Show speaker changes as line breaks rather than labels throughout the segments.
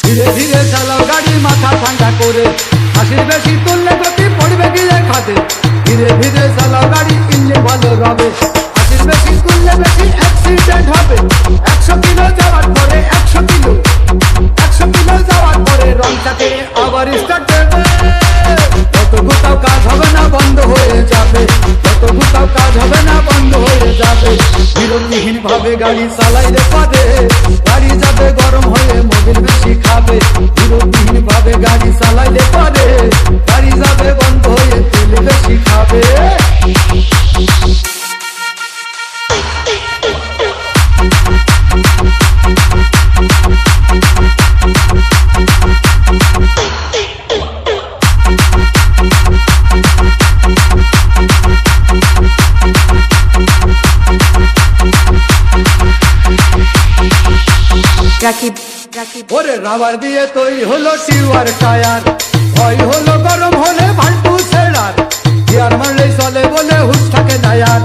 ধীরে ধীরে চালাও গাড়ি মাথা ঠান্ডা করে, হাসির বেশি তুললে গতি পড়বে গিয়ে খাদে। ধীরে ধীরে চালাও গাড়ি, ইঞ্জিন ভালো রবে, হাসির বেশি তুললে বেশি অ্যাক্সিডেন্ট হবে। 100 কিলো যাওয়ার পরে 100 কিলো যাওয়ার পরে রং চাকে আবার স্টার্ট দেবে। যত গুতাও কাজ হবে না, বন্ধ হয়ে যাবে। যত গুতাও কাজ হবে না, বন্ধ হয়ে যাবে। বিরতিহীন ভাবে গাড়ি চালাইলে পরে গাড়ি যাবে গরম হয়ে, মোবিল বেশি খাবে। বিরতিহীন ভাবে গাড়ি চালাইলে পরে গাড়ি যাবে বন্ধ হয়ে, তেল বেশি খাবে। ওরে রাবার দিয়ে তৈরি হলো টিউবার টায়ার, ভয় হলো গরম হলে ভাল্টু ছেড়ার। গিয়ার মারলেই চলে বলে হুশ থাকে দায়ার,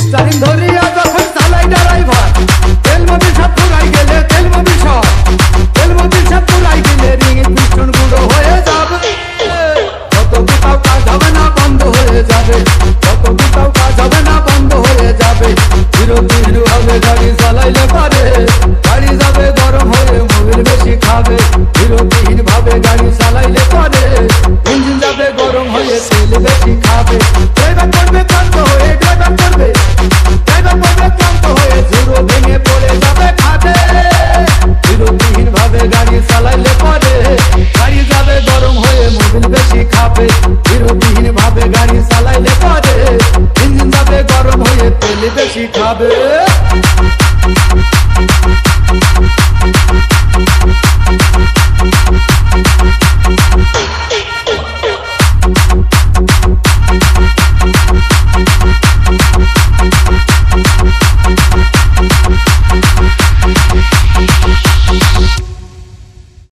স্টারিং ধরিয়া যখন চালাই ড্রাইভার। তেল মোবিল সব পুরাই গেলে, তেল মোবিল সব পুরাই গেলে রিং পিস্টন গুঁড়ো হয়ে যাবে। যত গুতাও কাজ হবে না, বন্ধ হয়ে যাবে। যত গুতাও কাজ হবে না, বন্ধ হয়ে যাবে। বিরতিহীন ভাবে গাড়ি চালাইলে পারে গাড়ি যাবে গরম হয়ে, মোবিল বেশি খাবে। বিরতিহীন ভাবে গাড়ি চালাইলে পরে ইঞ্জিন যাবে গরম হয়ে, তেল বেশি খাবে। ড্রাইভার করবে ক্লান্ত হয়ে, ক্লান্ত হয়ে ঝুড়ো ভেঙে পড়ে যাবে খাদে। বিরতিহীন ভাবে গাড়ি চালাইলে পরে গাড়ি যাবে গরম হয়ে, মোবিল বেশি খাবে। বিরতিহীন ভাবে গাড়ি চালাইলে পরে ইঞ্জিন যাবে গরম হয়ে, তেল বেশি খাবে।